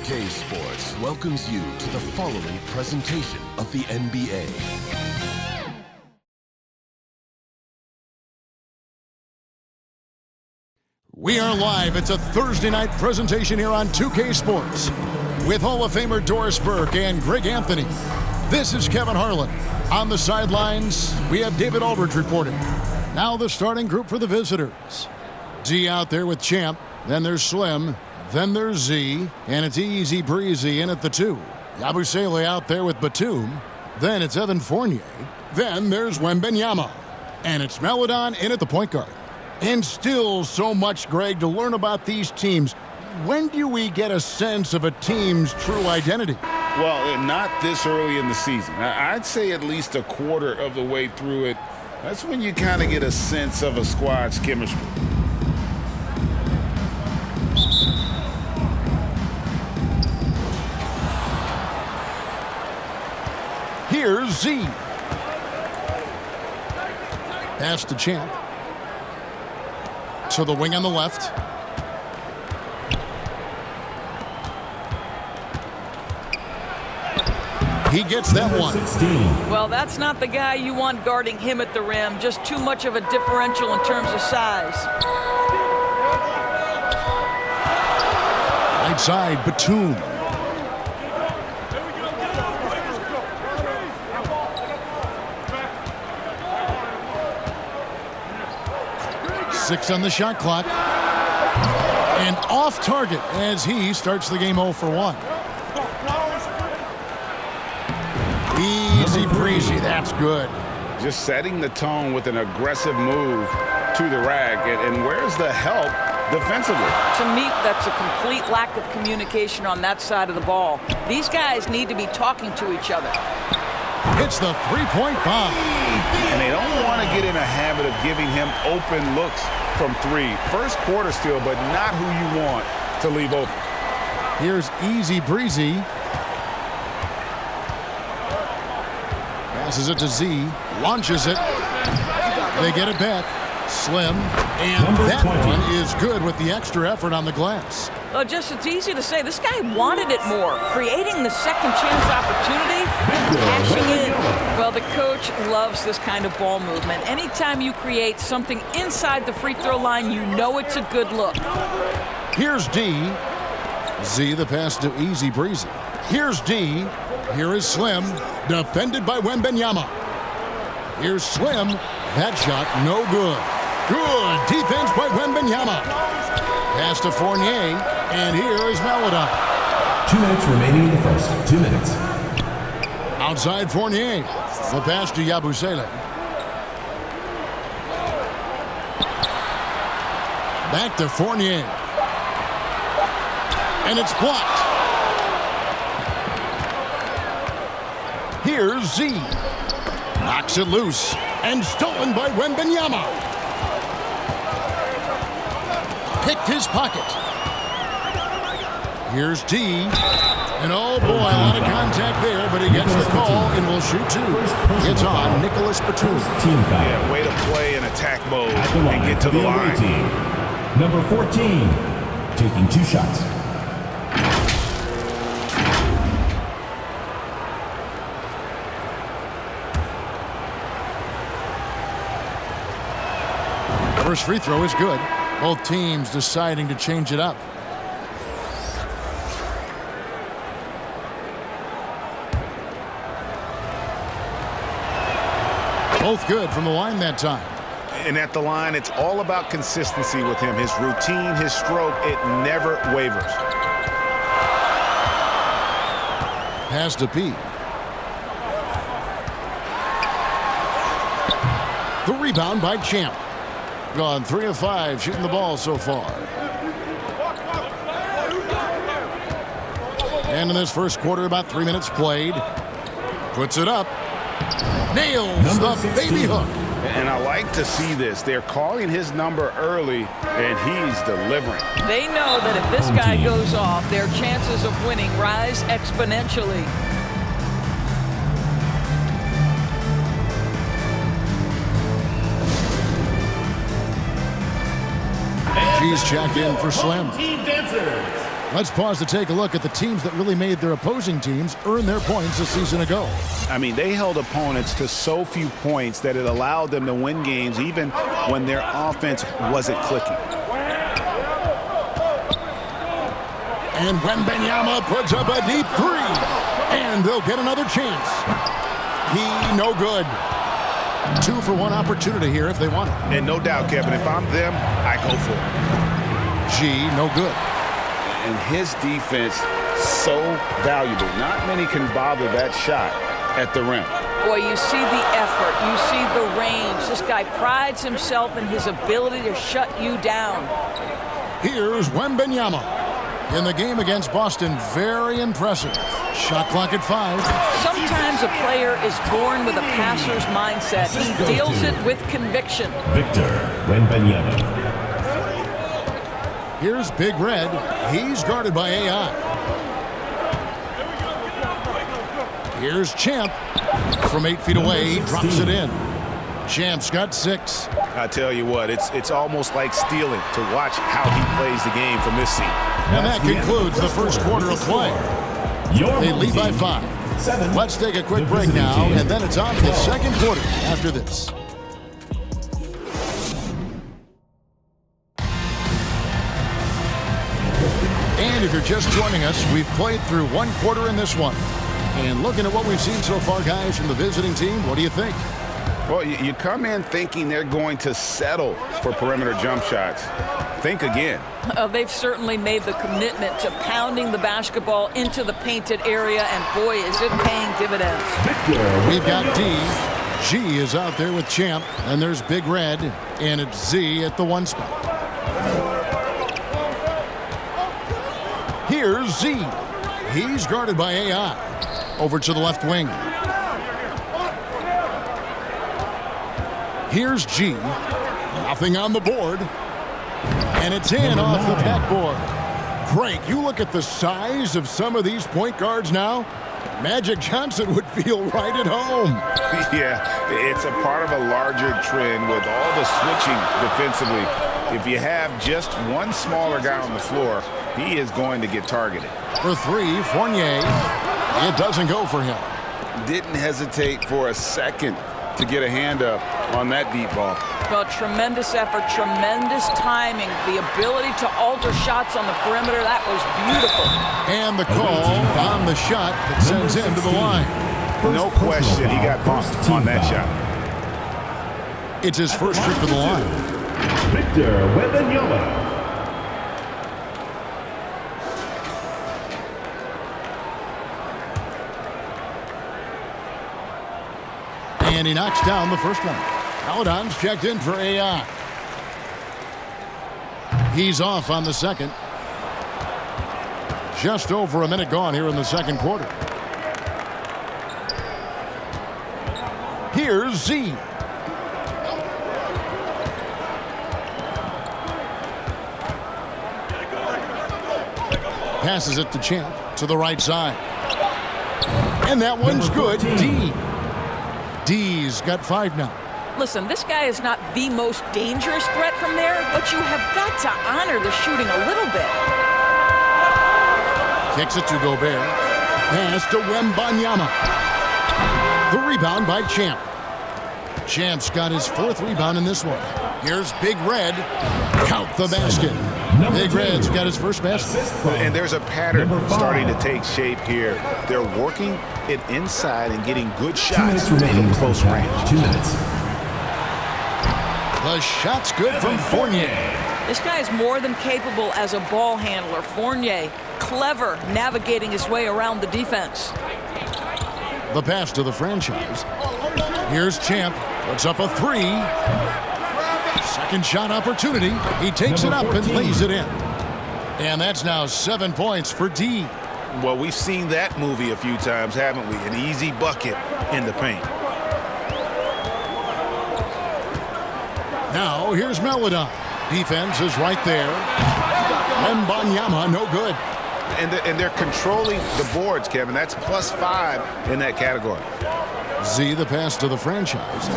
2K Sports welcomes you to the following presentation of the NBA. We are live. It's a Thursday night presentation here on 2K Sports with Hall of Famer Doris Burke and Greg Anthony. This is Kevin Harlan. On the sidelines, we have David Aldridge reporting. Now the starting group for the visitors. D out there with Champ. Then there's Slim. Then there's Z. And it's easy breezy in at the 2. Yabusele out there with Batum. Then it's Evan Fournier. Then there's Wembanyama. And it's Melodon in at the point guard. And still so much, Greg, to learn about these teams. When do we get a sense of a team's true identity? Well, not this early in the season. I'd say at least a quarter of the way through it. That's when you kind of get a sense of a squad's chemistry. Here's Z. Pass to Champ. To the wing on the left. He gets that one. Well, that's not the guy you want guarding him at the rim. Just too much of a differential in terms of size. Right side, Batum. Six on the shot clock. And off target as he starts the game 0 for 1. Easy breezy, that's good. Just setting the tone with an aggressive move to the rack. And where's the help defensively? To me, that's a complete lack of communication on that side of the ball. These guys need to be talking to each other. It's the three-point bomb. And they don't want to get in a habit of giving him open looks from 3. First quarter still, but not who you want to leave open. Here's easy breezy. Passes it to Z. Launches it. They get it back. Slim. And that one is good with the extra effort on the glass. Well, it's easy to say. This guy wanted it more. Creating the second chance opportunity and cashing in. Well, the coach loves this kind of ball movement. Anytime you create something inside the free throw line, you know it's a good look. Here's D. Z, the pass to easy breezy. Here's D. Here is Slim. Defended by Wembanyama. Here's Slim. That shot no good. Good defense by Wembanyama. Pass to Fournier. And here is Melodon. 2 minutes remaining in the first. 2 minutes. Outside Fournier. The pass to Yabusele. Back to Fournier. And it's blocked. Here's Z. Knocks it loose. And stolen by Wembanyama. Picked his pocket. Here's D. And oh boy, a lot of contact there, but he gets the call and will shoot 2. It's on Nicholas Batum. Yeah, way to play in attack mode and get to the line. Number 14, taking 2 shots. First free throw is good. Both teams deciding to change it up. Both good from the line that time. And at the line, it's all about consistency with him. His routine, his stroke, it never wavers. Pass to P. The rebound by Champ. Gone 3 of 5 shooting the ball so far. And in this first quarter, about 3 minutes played. Puts it up. Nails the baby hook. And I like to see this. They're calling his number early, and he's delivering. They know that if this guy goes off, their chances of winning rise exponentially. She's checked in for Slim. Let's pause to take a look at the teams that really made their opposing teams earn their points a season ago. I mean, they held opponents to so few points that it allowed them to win games even when their offense wasn't clicking. And Wembanyama puts up a deep three. And they'll get another chance. He no good. 2-for-1 opportunity here if they want it. And no doubt, Kevin, if I'm them, I go for it. G, no good. And his defense, so valuable. Not many can bother that shot at the rim. Boy, you see the effort. You see the range. This guy prides himself in his ability to shut you down. Here's Wembanyama. In the game against Boston, very impressive. Shot clock at 5. Sometimes a player is born with a passer's mindset. He deals it with conviction. Victor Wembanyama. Here's Big Red. He's guarded by AI. Here's Champ. From 8 feet away, he drops it in. Champ's got 6. I tell you what, it's almost like stealing to watch how he plays the game from this seat. And that concludes the first quarter of play. They lead by 5. Let's take a quick break now, and then it's on to the second quarter after this. And if you're just joining us, we've played through one quarter in this one. And looking at what we've seen so far, guys, from the visiting team, what do you think? Well, you come in thinking they're going to settle for perimeter jump shots. Think again. They've certainly made the commitment to pounding the basketball into the painted area, and boy, is it paying dividends. We've got D. G is out there with Champ, and there's Big Red, and it's Z at the 1 spot. Here's Z. He's guarded by AI. Over to the left wing. Here's G. Nothing on the board. And it's in off the backboard. Craig, you look at the size of some of these point guards now. Magic Johnson would feel right at home. Yeah, it's a part of a larger trend with all the switching defensively. If you have just one smaller guy on the floor, he is going to get targeted. For 3, Fournier. It doesn't go for him. Didn't hesitate for a second to get a hand up on that deep ball. Well, tremendous effort, tremendous timing, the ability to alter shots on the perimeter. That was beautiful. And the call on the shot that sends him to the line. No question, he got bumped on that shot. It's his first trip to the line. Victor Wembanyama. And he knocks down the first one. Paladon's checked in for AI. He's off on the second. Just over a minute gone here in the second quarter. Here's Z. Passes it to Champ to the right side. And that one's good. D. D's got 5 now. Listen, this guy is not the most dangerous threat from there, but you have got to honor the shooting a little bit. Kicks it to Gobert. Pass to Wembanyama. The rebound by Champ. Champ's got his 4th rebound in this one. Here's Big Red. Count the basket. Big Red's got his first basket. And there's a pattern starting to take shape here. They're working it inside and getting good shots from close range. 2 minutes. The shot's good from Fournier. This guy is more than capable as a ball handler. Fournier, clever navigating his way around the defense. The pass to the franchise. Here's Champ. Puts up a 3. Second shot opportunity. He takes it up and lays it in. And that's now 7 points for D. Well, we've seen that movie a few times, haven't we? An easy bucket in the paint. Now here's Melodon. Defense is right there. Wembanyama, no good. And they're controlling the boards, Kevin. That's +5 in that category. Z, the pass to the franchise.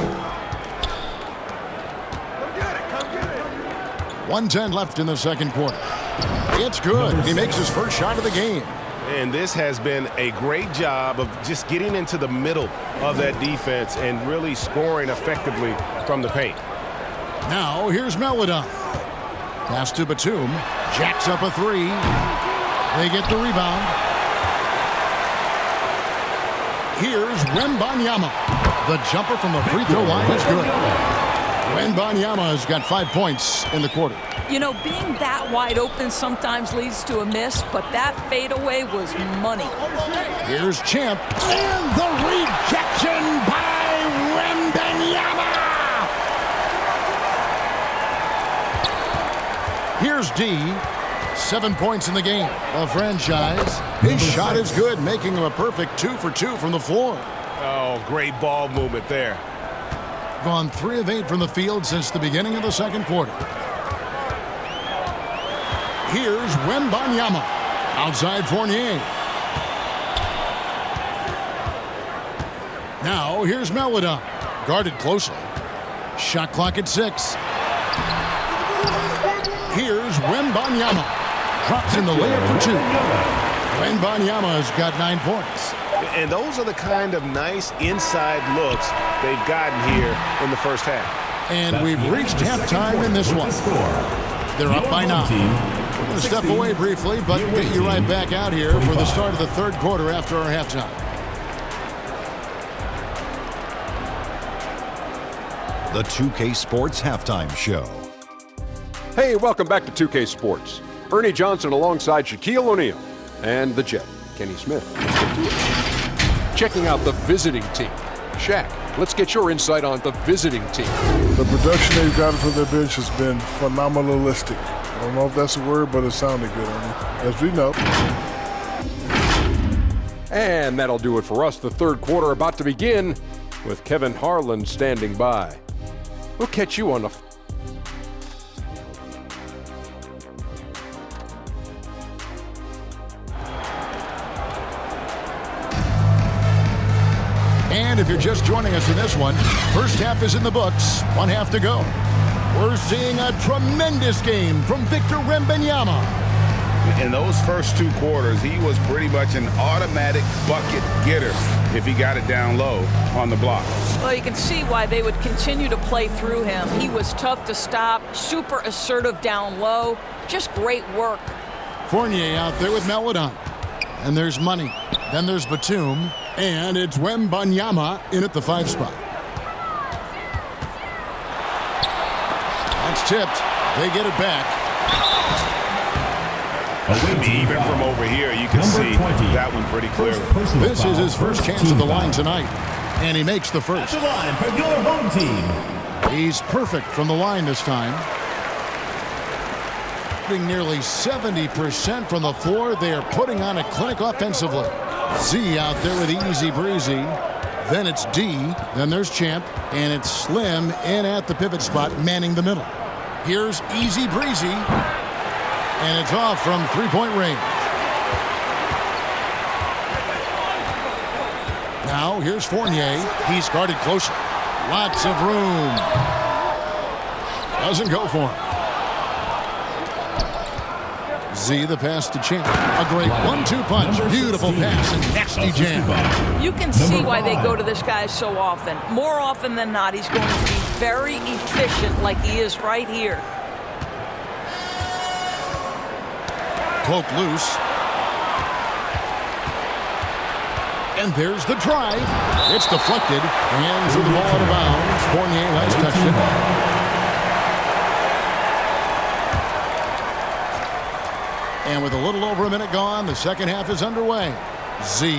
1:10 left in the second quarter. It's good. He makes his first shot of the game. And this has been a great job of just getting into the middle of that defense and really scoring effectively from the paint. Now, here's Meledon. Pass to Batum. Jacks up a three. They get the rebound. Here's Wembanyama. The jumper from the free throw line is good. Wembanyama has got 5 points in the quarter. You know, being that wide open sometimes leads to a miss, but that fadeaway was money. Here's Champ. And the rejection by Wembanyama. Here's D. 7 points in the game. A franchise. His shot is good, making him a perfect 2 for 2 from the floor. Oh, great ball movement there. Gone 3 of 8 from the field since the beginning of the second quarter. Here's Wembanyama. Outside Fournier. Now here's Meledon. Guarded closely. Shot clock at 6. Here's Wembanyama. Drops in the layup for 2. Wembanyama has got 9 points. And those are the kind of nice inside looks they've gotten here in the first half. And we've reached halftime in this one. They're up by 9. We're going to step away briefly, but get you right back out here for the start of the third quarter after our halftime. The 2K Sports Halftime Show. Hey, welcome back to 2K Sports. Ernie Johnson alongside Shaquille O'Neal and the Jet, Kenny Smith. Checking out the visiting team. Shaq, let's get your insight on the visiting team. The production they've gotten from their bench has been phenomenalistic. I don't know if that's a word, but it sounded good, Ernie. As we know. And that'll do it for us. The third quarter about to begin with Kevin Harlan standing by. We'll catch you on the... And if you're just joining us in this one, first half is in the books, 1 half to go. We're seeing a tremendous game from Victor Wembanyama. In those first 2 quarters, he was pretty much an automatic bucket getter if he got it down low on the block. Well, you can see why they would continue to play through him. He was tough to stop, super assertive down low, just great work. Fournier out there with Meledon. And there's Money. Then there's Batum. And it's Wembanyama in at the 5 spot. That's tipped. They get it back. Even from over here, you can see that one pretty clearly. This is his first chance at the line tonight. And he makes the first. At the line for your home team. He's perfect from the line this time. Nearly 70% from the floor. They are putting on a clinic offensively. Z out there with Easy Breezy. Then it's D. Then there's Champ. And it's Slim in at the pivot spot, manning the middle. Here's Easy Breezy. And it's off from 3-point range. Now here's Fournier. He's guarded closely. Lots of room. Doesn't go for him. Z the pass to Champ. A great 1-2 punch. Beautiful pass and nasty jam. You can see why they go to this guy so often. More often than not, he's going to be very efficient like he is right here. Poke loose. And there's the drive. It's deflected. Hands with the ball out of bounds. Fournier has touched it. And with a little over a minute gone, the second half is underway. Z.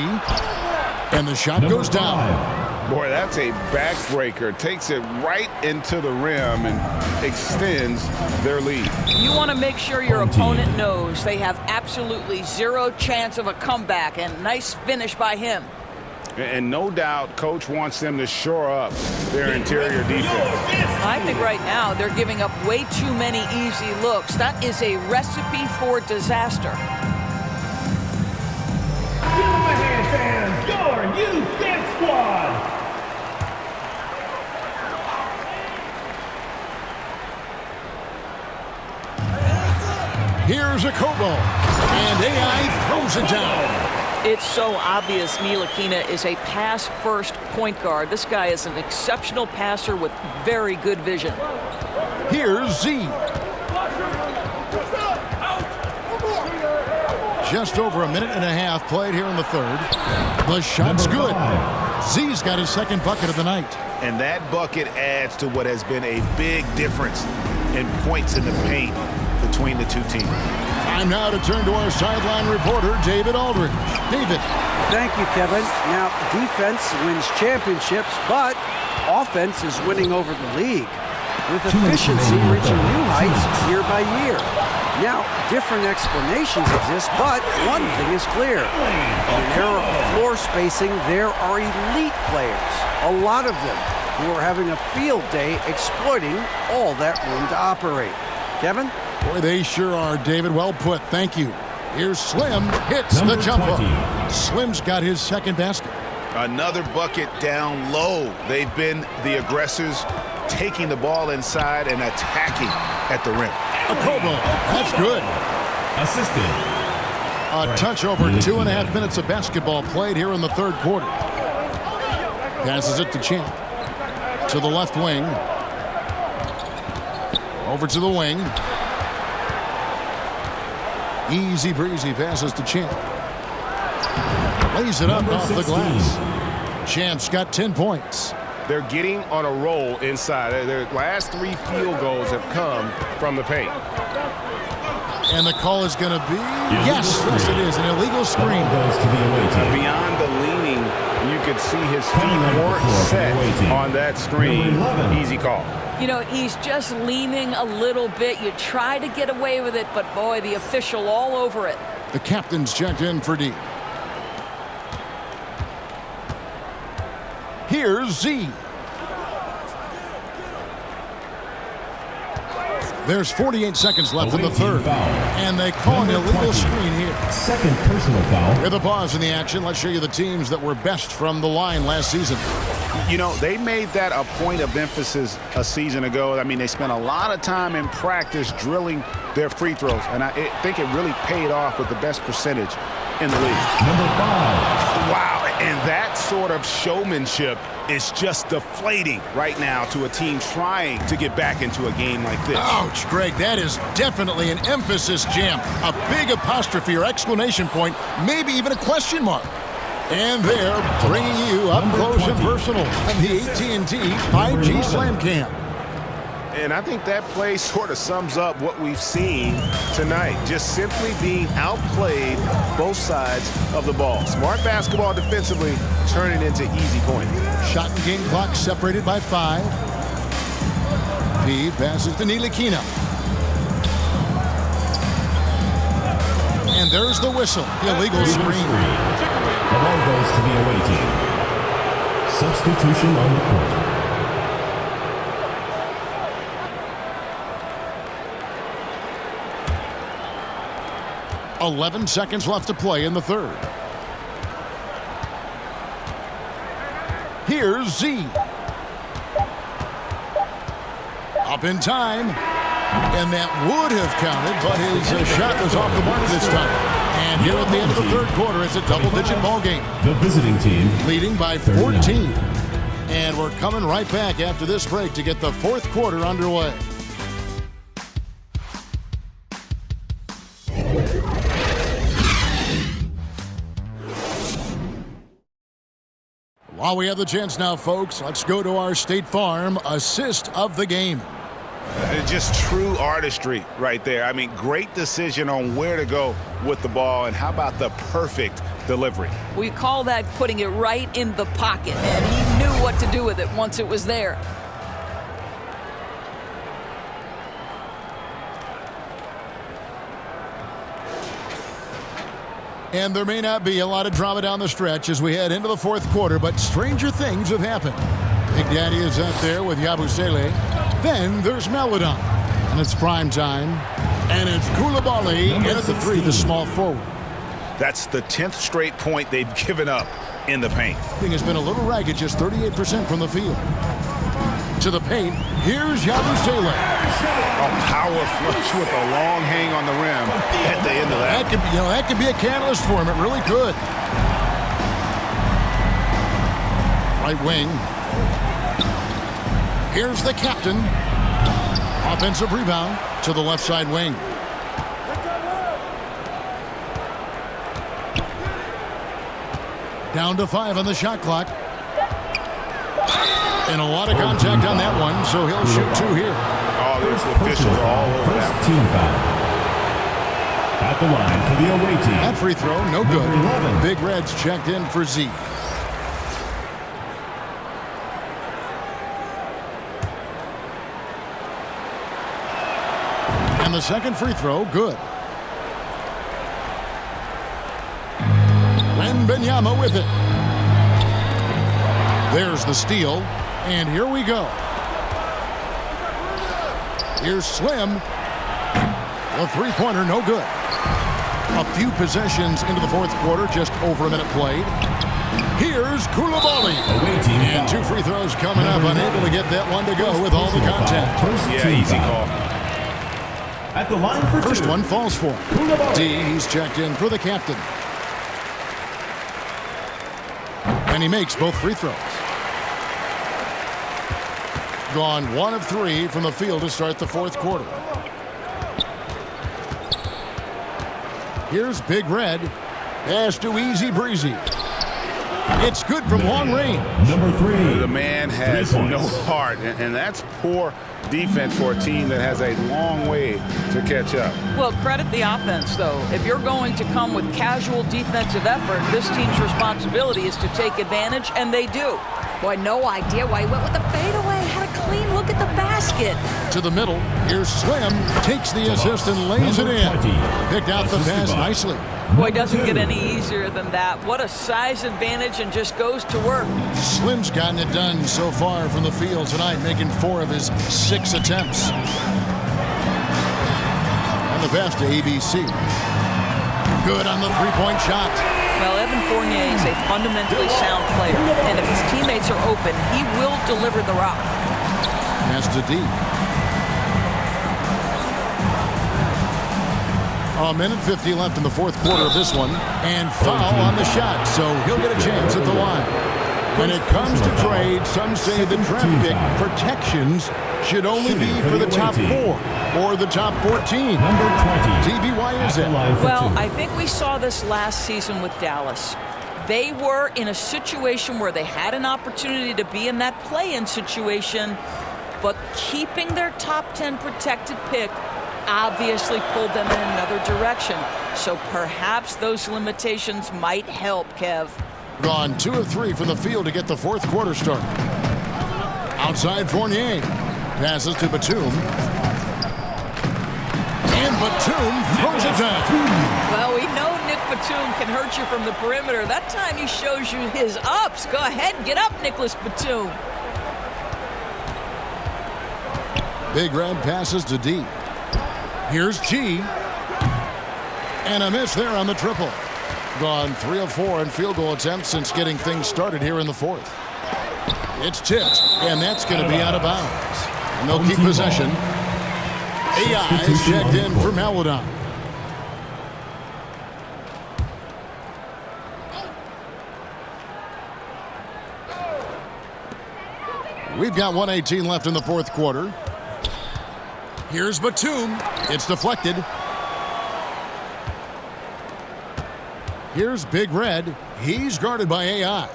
And the shot goes down. Boy, that's a backbreaker. Takes it right into the rim and extends their lead. You want to make sure your opponent knows they have absolutely zero chance of a comeback, and nice finish by him. And no doubt, Coach wants them to shore up their interior defense. I think right now they're giving up way too many easy looks. That is a recipe for disaster. Give them a hand, fans. Your youth dance squad. Here's a Kobo, and AI throws it down. It's so obvious Ntilikina is a pass-first point guard. This guy is an exceptional passer with very good vision. Here's Z. Just over a minute and a half played here in the third. The shot's good. Z's got his second bucket of the night. And that bucket adds to what has been a big difference in points in the paint between the two teams. Time now to turn to our sideline reporter, David Aldridge. David. Thank you, Kevin. Now, defense wins championships, but offense is winning over the league, with efficiency reaching new heights year by year. Now, different explanations exist, but one thing is clear. In an era of floor spacing, there are elite players, a lot of them, who are having a field day exploiting all that room to operate. Kevin? Boy, they sure are, David. Well put. Thank you. Here's Slim. Hits the jumper. Slim's got his second basket. Another bucket down low. They've been the aggressors, taking the ball inside and attacking at the rim. A Kobo. That's good. Assisted. A touch over 2.5 minutes of basketball played here in the third quarter. Passes it to Champ. To the left wing. Over to the wing. Easy breezy passes to Champ. Lays it up off the glass. Champ's got 10 points. They're getting on a roll inside. Their last 3 field goals have come from the paint. And the call is going to be, yes, it is, an illegal screen. Beyond the leaning, you could see his feet weren't set on that screen. Easy call. You know, he's just leaning a little bit. You try to get away with it, but boy, the official all over it. The captain's checked in for D. Here's Z. There's 48 seconds left in the third. And they call an illegal screen here. Second personal foul. With a pause in the action, let's show you the teams that were best from the line last season. You know, they made that a point of emphasis a season ago. I mean, they spent a lot of time in practice drilling their free throws. And I think it really paid off with the best percentage in the league. Number 5. Wow. And that sort of showmanship is just deflating right now to a team trying to get back into a game like this. Ouch, Greg, that is definitely an emphasis jam. A big apostrophe or exclamation point, maybe even a question mark. And they're bringing you up close and personal on the AT&T 5G Slam Cam. And I think that play sort of sums up what we've seen tonight. Just simply being outplayed both sides of the ball. Smart basketball defensively turning into easy points. Shot and game clock separated by 5. P passes to Ntilikina. And there's the whistle. Illegal screen. The ball goes to the away team. Substitution on the court. 11 seconds left to play in the third. Here's Z. Up in time. And that would have counted, but his shot was off the mark this time. And here at the end of the third quarter, it's a double-digit ball game. The visiting team leading by 14. And we're coming right back after this break to get the fourth quarter underway. While we have the chance now, folks, let's go to our State Farm assist of the game. Just true artistry right there. I mean, great decision on where to go with the ball, and how about the perfect delivery? We call that putting it right in the pocket, and he knew what to do with it once it was there. And there may not be a lot of drama down the stretch as we head into the fourth quarter, but stranger things have happened. Big Daddy is out there with Yabusele. Then there's Melodon. And it's prime time. And it's Koulibaly in at the 3, the small forward. That's the 10th straight point they've given up in the paint. Thing has been a little ragged, just 38% from the field. to the paint. Here's Yabusele. A power flush with a long hang on the rim at the end of that. That could be a catalyst for him. It really could. Right wing. Here's the captain. Offensive rebound to the left side wing. Down to 5 on the shot clock. And a lot of contact on that one, so he'll shoot 2 here. Oh, there's the officials all over that. First team foul. At the line for the away team. That free throw, no good. 11. Big Red's checked in for Z. And the second free throw, good. Wembanyama with it. There's the steal. And here we go. Here's Slim. The three-pointer, no good. A few possessions into the fourth quarter, just over a minute played. Here's Coulibaly. And 2 free throws coming up, unable to get that one to go with all the contact. Yeah, easy call. At the line for First 2. one falls for him. D, he's checked in for the captain. And he makes both free throws. Gone 1 of 3 from the field to start the fourth quarter. Here's Big Red. Pass to Easy Breezy. It's good from long range. Number 3. The man has no heart, and that's poor defense for a team that has a long way to catch up. Well, credit the offense, though. If you're going to come with casual defensive effort, this team's responsibility is to take advantage, and they do. Boy, no idea why he went with the fadeaway. Had a clean look at the basket. To the middle. Here's Slim. Takes the assist and lays it in. Picked out the pass nicely. Boy, doesn't get any easier than that. What a size advantage, and just goes to work. Slim's gotten it done so far from the field tonight, making 4 of his 6 attempts. And the pass to ABC. Good on the three-point shot. Well, Evan Fournier is a fundamentally sound player, and if his teammates are open, he will deliver the rock. Pass to D. A minute 50 left in the fourth quarter of this one, and foul on the shot, so he'll get a chance at the line. When it comes to trade, some say the draft pick protections should only be for the top 4 or the top 14. Number 20. TV, why is it? Well, I think we saw this last season with Dallas. They were in a situation where they had an opportunity to be in that play-in situation, but keeping their top 10 protected pick obviously pulled them in another direction. So perhaps those limitations might help, Kev. Gone 2 of 3 from the field to get the fourth quarter started. Outside Fournier. Passes to Batum. And Batum throws it down. Well, we know Nick Batum can hurt you from the perimeter. That time he shows you his ups. Go ahead, get up, Nicholas Batum. Big Red passes to D. Here's G. And a miss there on the triple. Gone 3 of 4 in field goal attempts since getting things started here in the fourth. It's tipped, and that's going to be out of bounds. And they'll keep possession. AI is checked in for Maladon. We've got 1:18 left in the fourth quarter. Here's Batum. It's deflected. Here's Big Red. He's guarded by AI.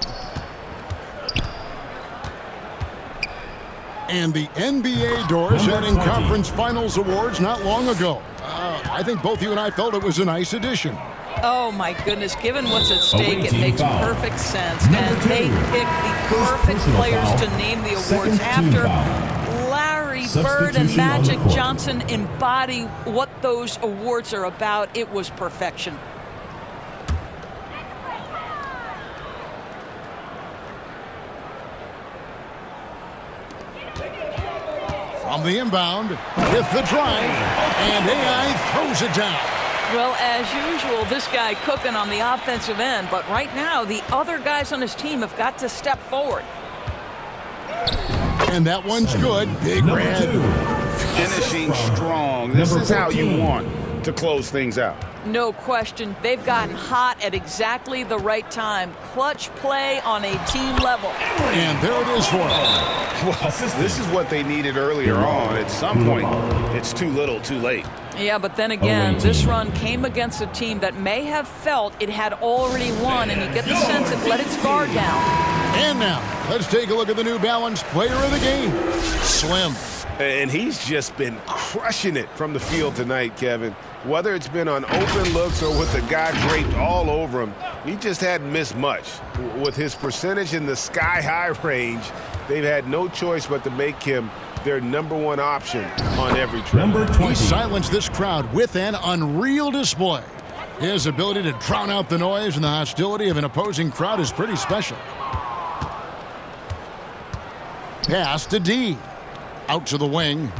And the NBA Doors winning conference finals awards not long ago. I think both you and I felt it was a nice addition. Oh, my goodness. Given what's at stake, it makes perfect sense. And they pick the perfect players to name the awards after. Larry Bird and Magic Johnson embody what those awards are about. It was perfection. From the inbound, with the drive, and AI throws it down. Well, as usual, this guy cooking on the offensive end, but right now, the other guys on his team have got to step forward. And that one's good. Big red. Finishing strong. This is how you want to close things out. No question. They've gotten hot at exactly the right time. Clutch play on a team level. And there it is for them. Well, this is what they needed earlier on. At some point, it's too little, too late. Yeah, but then again, this run came against a team that may have felt it had already won, and you get the sense it let its guard down. And now, let's take a look at the New Balance player of the game, Slim. And he's just been crushing it from the field tonight, Kevin. Whether it's been on open looks or with the guy draped all over him, he just hadn't missed much. With his percentage in the sky-high range, they've had no choice but to make him their #1 option on every trip. He silenced this crowd with an unreal display. His ability to drown out the noise and the hostility of an opposing crowd is pretty special. Pass to D. Out to the wing.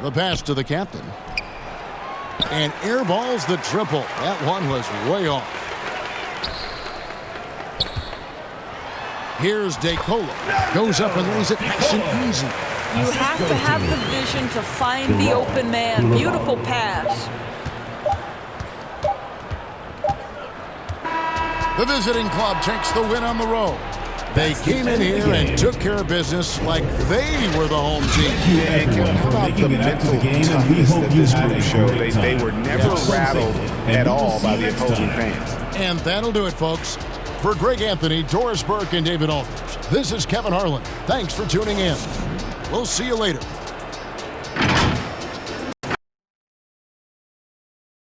The pass to the captain. And airballs the triple. That one was way off. Here's DeCola. Goes up and lays it nice and easy. You have to have the vision to find the open man. Beautiful pass. The visiting club takes the win on the road. They came in here and took care of business like they were the home team. And how about the mental toughness that this group showed? They were never rattled at all by the opposing fans. And that'll do it, folks. For Greg Anthony, Doris Burke, and David Aldridge, this is Kevin Harlan. Thanks for tuning in. We'll see you later.